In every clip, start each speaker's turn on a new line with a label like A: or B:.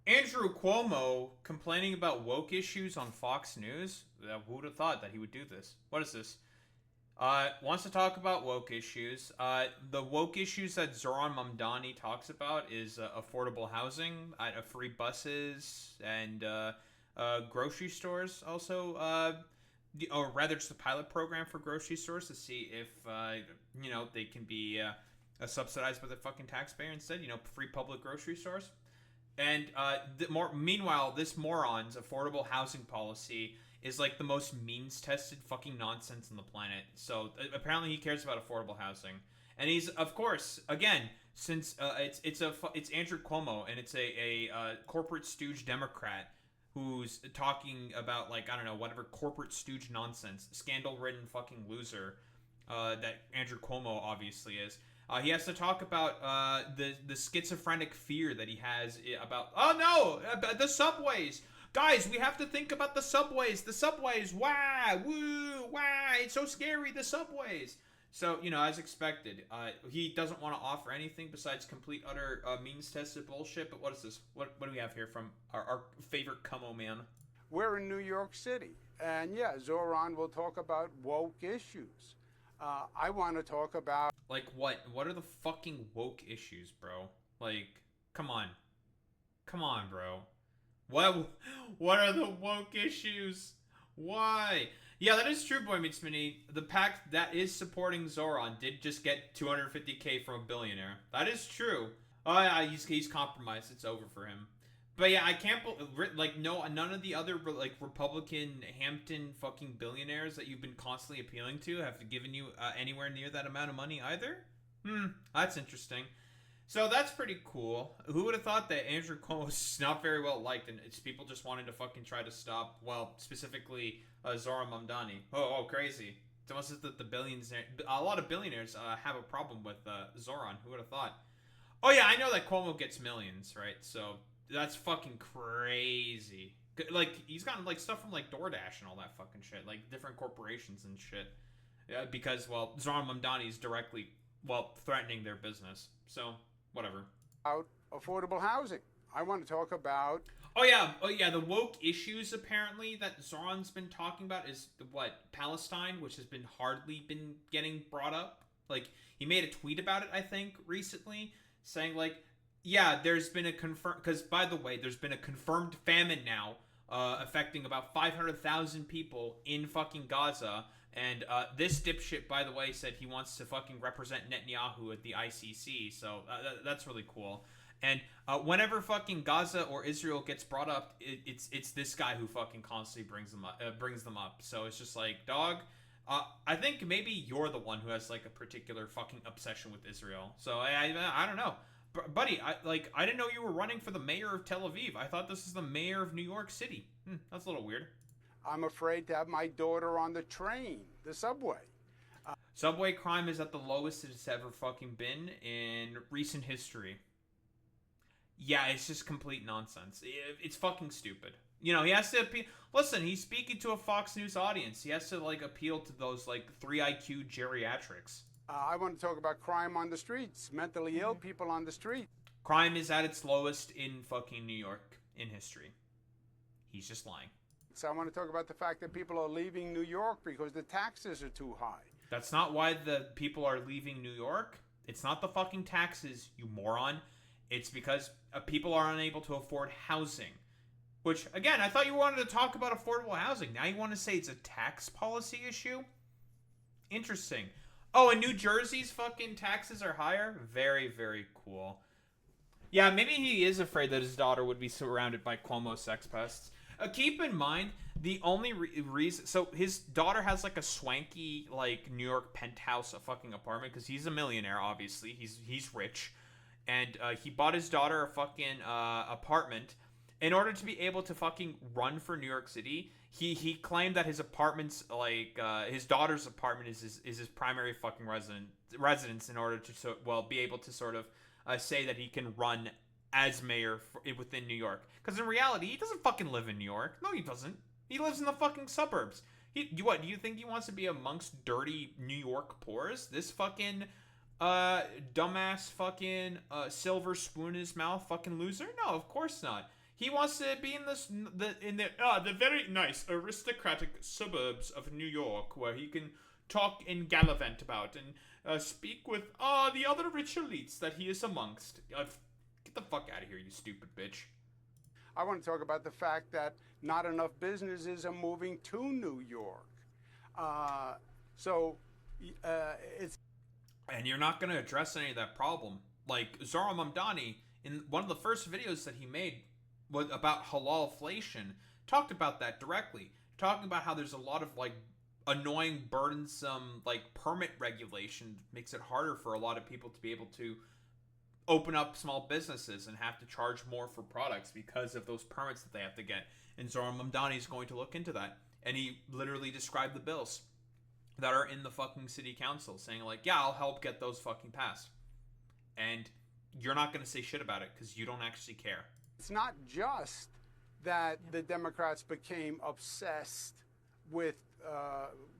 A: Andrew Cuomo complaining about woke issues on Fox News. Who would have thought that he would do this? What is this? Wants to talk about woke issues. The woke issues that Zoran Mamdani talks about is affordable housing, free buses, and grocery stores. Also, or rather, just a pilot program for grocery stores to see if they can be subsidized by the fucking taxpayer instead. Free public grocery stores. And meanwhile, this moron's affordable housing policy is like the most means-tested fucking nonsense on the planet. So apparently he cares about affordable housing, and he's, of course, again, since it's Andrew Cuomo, and it's a corporate stooge Democrat who's talking about, like, I don't know, whatever corporate stooge nonsense, scandal-ridden fucking loser that Andrew Cuomo obviously is. He has to talk about the schizophrenic fear that he has about, the subways. Guys, we have to think about the subways. The subways, why, woo, why, it's so scary, the subways. So, as expected, he doesn't want to offer anything besides complete, utter, means-tested bullshit. But what is this? What do we have here from our favorite Cuomo man?
B: We're in New York City, and yeah, Zoran will talk about woke issues. I want to talk about...
A: Like what? What are the fucking woke issues, bro? Like, come on. Come on, bro. What are the woke issues? Why? Yeah, that is true, Boy Meets Mini. The PAC that is supporting Zoran did just get $250K from a billionaire. That is true. Oh yeah, he's compromised. It's over for him. But yeah, I can't none of the other Republican Hampton fucking billionaires that you've been constantly appealing to have given you anywhere near that amount of money either. That's interesting. So that's pretty cool. Who would have thought that Andrew Cuomo is not very well liked, and it's people just wanted to fucking try to stop, well, specifically Zoran Mamdani. Oh, crazy. It's almost as if a lot of billionaires have a problem with Zoran. Who would have thought? Oh yeah, I know that Cuomo gets millions, right? So that's fucking crazy. Like, he's gotten like stuff from like DoorDash and all that fucking shit, like different corporations and shit. Yeah, because, well, Zoran Mamdani is directly, well, threatening their business. So whatever.
B: About affordable housing. I want to talk about...
A: Oh yeah, the woke issues apparently that Zoran's been talking about is Palestine, which has been hardly been getting brought up. Like, he made a tweet about it, I think, recently, saying like, yeah, there's been a because by the way, there's been a confirmed famine now, affecting about 500,000 people in fucking Gaza. And this dipshit, by the way, said he wants to fucking represent Netanyahu at the ICC. So that's really cool. And whenever fucking Gaza or Israel gets brought up, it's this guy who fucking constantly brings them up. So it's just like, dog, I think maybe you're the one who has like a particular fucking obsession with Israel. So I don't know. Buddy, I didn't know you were running for the mayor of Tel Aviv. I thought this is the mayor of New York City. That's a little weird.
B: I'm afraid to have my daughter on the train, the subway.
A: Subway crime is at the lowest it's ever fucking been in recent history. Yeah, it's just complete nonsense. It's fucking stupid. He has to appeal. Listen, he's speaking to a Fox News audience. He has to like appeal to those like 3 IQ geriatrics.
B: I want to talk about crime on the streets, mentally ill people on the street.
A: Crime is at its lowest in fucking New York in history. He's just lying.
B: So I want to talk about the fact that people are leaving New York because the taxes are too high.
A: That's not why the people are leaving New York. It's not the fucking taxes, you moron. It's because people are unable to afford housing. Which, again, I thought you wanted to talk about affordable housing. Now you want to say it's a tax policy issue? Interesting. Oh, and New Jersey's fucking taxes are higher? Very, very cool. Yeah, maybe he is afraid that his daughter would be surrounded by Cuomo sex pests. Keep in mind, the only reason... So, his daughter has, like, a swanky, like, New York penthouse fucking apartment, because he's a millionaire, obviously. He's rich. And he bought his daughter a fucking apartment. In order to be able to fucking run for New York City, he claimed that his apartment's, like, his daughter's apartment is his primary fucking residence in order to, be able to sort of say that he can run as mayor within New York. Because in reality, he doesn't fucking live in New York. No, he doesn't. He lives in the fucking suburbs. Do you think he wants to be amongst dirty New York poors? This fucking dumbass fucking silver spoon in his mouth fucking loser? No, of course not. He wants to be in the very nice aristocratic suburbs of New York, where he can talk and gallivant about and speak with the other rich elites that he is amongst. Get the fuck out of here, you stupid bitch.
B: I want to talk about the fact that not enough businesses are moving to New York. It's...
A: And you're not going to address any of that problem. Like, Zohran Mamdani, in one of the first videos that he made was about halalflation, talked about that directly. Talking about how there's a lot of, like, annoying, burdensome, like, permit regulation makes it harder for a lot of people to be able to open up small businesses and have to charge more for products because of those permits that they have to get. And Zohran Mamdani is going to look into that. And he literally described the bills that are in the fucking city council, saying like, yeah, I'll help get those fucking passed. And you're not going to say shit about it because you don't actually care.
B: It's not just that the Democrats became obsessed with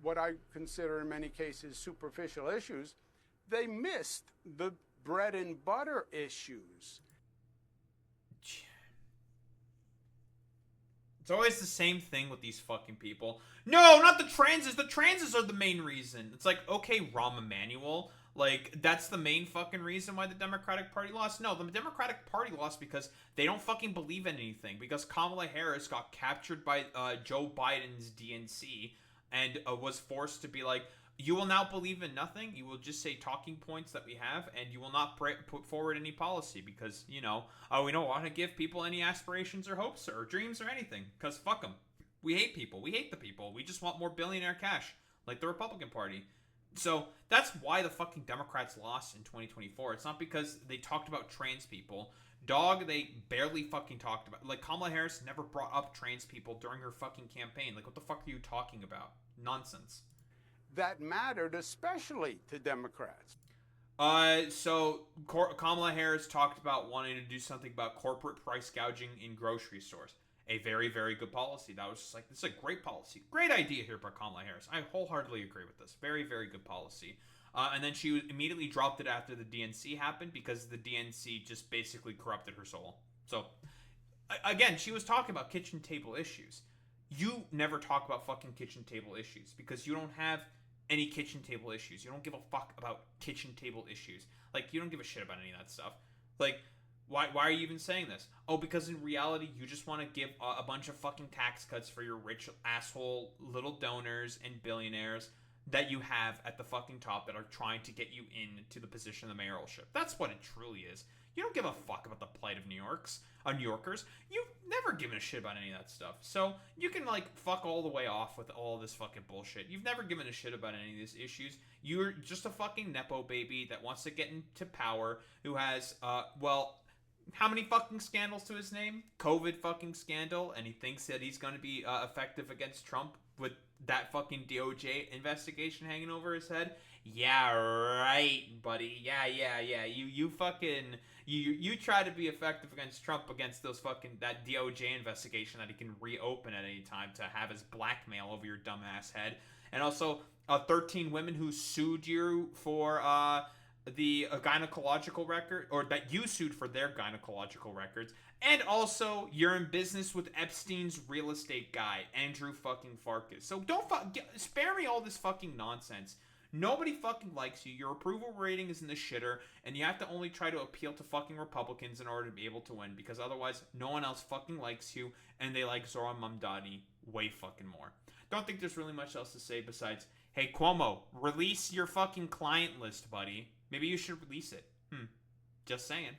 B: what I consider in many cases superficial issues. They missed the bread and butter issues.
A: It's always the same thing with these fucking people. No, not the transes. The transes are the main reason. It's like, okay, Rahm Emanuel, like, that's the main fucking reason why the Democratic Party lost? No, the Democratic Party lost because they don't fucking believe in anything. Because Kamala Harris got captured by Joe Biden's DNC and was forced to be like, you will now believe in nothing. You will just say talking points that we have, and you will not put forward any policy because, you know, we don't want to give people any aspirations or hopes or dreams or anything because fuck them. We hate people. We hate the people. We just want more billionaire cash like the Republican Party. So that's why the fucking Democrats lost in 2024. It's not because they talked about trans people. Dog, they barely fucking talked about. Like, Kamala Harris never brought up trans people during her fucking campaign. Like, what the fuck are you talking about? Nonsense.
B: That mattered especially to Democrats.
A: So Kamala Harris talked about wanting to do something about corporate price gouging in grocery stores. A very, very good policy. That was just like, this is a great policy. Great idea here by Kamala Harris. I wholeheartedly agree with this. Very, very good policy. And then she immediately dropped it after the DNC happened because the DNC just basically corrupted her soul. So, again, she was talking about kitchen table issues. You never talk about fucking kitchen table issues because you don't have any kitchen table issues. You don't give a fuck about kitchen table issues. Like, you don't give a shit about any of that stuff. Like, why are you even saying this? Oh, because in reality, you just want to give a bunch of fucking tax cuts for your rich asshole little donors and billionaires that you have at the fucking top that are trying to get you into the position of the mayoralship. That's what it truly is. You don't give a fuck about the plight of New Yorkers. You've never given a shit about any of that stuff. So you can, like, fuck all the way off with all this fucking bullshit. You've never given a shit about any of these issues. You're just a fucking Nepo baby that wants to get into power, who has, how many fucking scandals to his name? COVID fucking scandal, and he thinks that he's going to be effective against Trump with that fucking DOJ investigation hanging over his head. Yeah, right, buddy. Yeah. You fucking you try to be effective against Trump against those fucking that DOJ investigation that he can reopen at any time to have as blackmail over your dumbass head, and also 13 women who sued you for the gynecological record, or that you sued for their gynecological records, and also you're in business with Epstein's real estate guy, Andrew fucking Farkas. So don't spare me all this fucking nonsense. Nobody fucking likes you. Your approval rating is in the shitter, and you have to only try to appeal to fucking Republicans in order to be able to win, because otherwise no one else fucking likes you, and they like Zohran Mamdani way fucking more. Don't think there's really much else to say besides, hey, Cuomo, release your fucking client list, buddy. Maybe you should release it. Just saying.